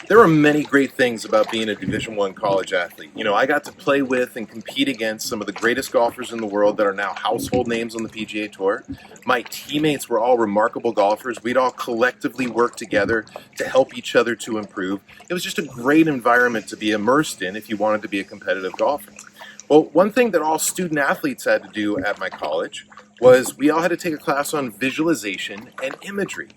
There are many great things about being a Division I college athlete. I got to play with and compete against some of the greatest golfers in the world that are now household names on the PGA Tour. My teammates were all remarkable golfers. We'd all collectively work together to help each other to improve. It was just a great environment to be immersed in if you wanted to be a competitive golfer. Well, one thing that all student athletes had to do at my college was we all had to take a class on visualization and imagery.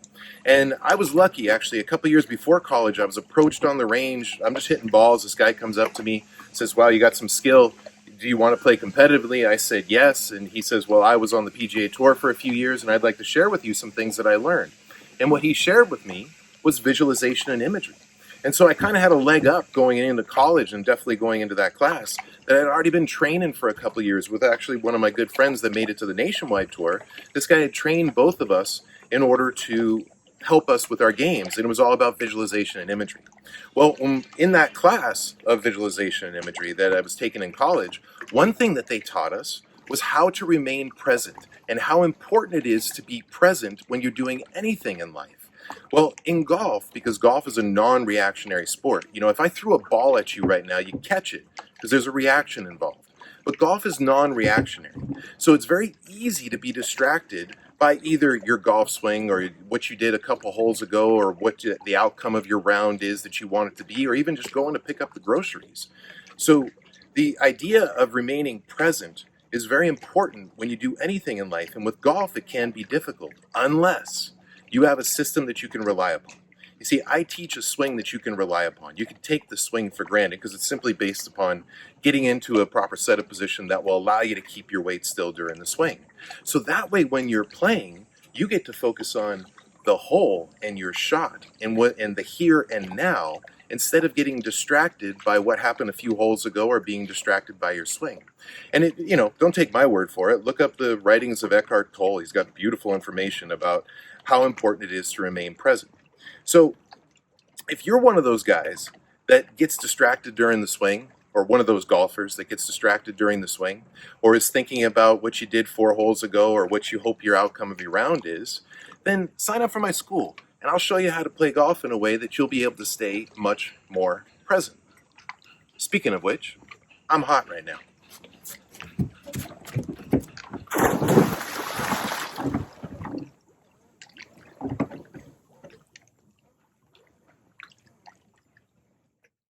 And I was lucky, actually. A couple years before college, I was approached on the range. I'm just hitting balls. This guy comes up to me, says, "Wow, you got some skill. Do you want to play competitively?" I said, "Yes." And he says, "Well, I was on the PGA Tour for a few years, and I'd like to share with you some things that I learned." And what he shared with me was visualization and imagery. And so I kind of had a leg up going into college and definitely going into that class that I'd already been training for a couple of years with actually one of my good friends that made it to the nationwide tour. This guy had trained both of us in order to help us with our games, and it was all about visualization and imagery. Well, in that class of visualization and imagery that I was taking in college, one thing that they taught us was how to remain present and how important it is to be present when you're doing anything in life. Well, in golf, because golf is a non-reactionary sport, if I threw a ball at you right now, you catch it because there's a reaction involved. But golf is non-reactionary. So it's very easy to be distracted by either your golf swing or what you did a couple holes ago or the outcome of your round is that you want it to be, or even just going to pick up the groceries. So the idea of remaining present is very important when you do anything in life. And with golf, it can be difficult unless you have a system that you can rely upon. You see, I teach a swing that you can rely upon. You can take the swing for granted because it's simply based upon getting into a proper set of position that will allow you to keep your weight still during the swing. So that way, when you're playing, you get to focus on the hole and your shot and the here and now instead of getting distracted by what happened a few holes ago or being distracted by your swing. And don't take my word for it. Look up the writings of Eckhart Tolle. He's got beautiful information about how important it is to remain present. So if you're one of those guys that gets distracted during the swing, or one of those golfers that gets distracted during the swing, or is thinking about what you did 4 holes ago or what you hope your outcome of your round is, then sign up for my school and I'll show you how to play golf in a way that you'll be able to stay much more present. Speaking of which, I'm hot right now.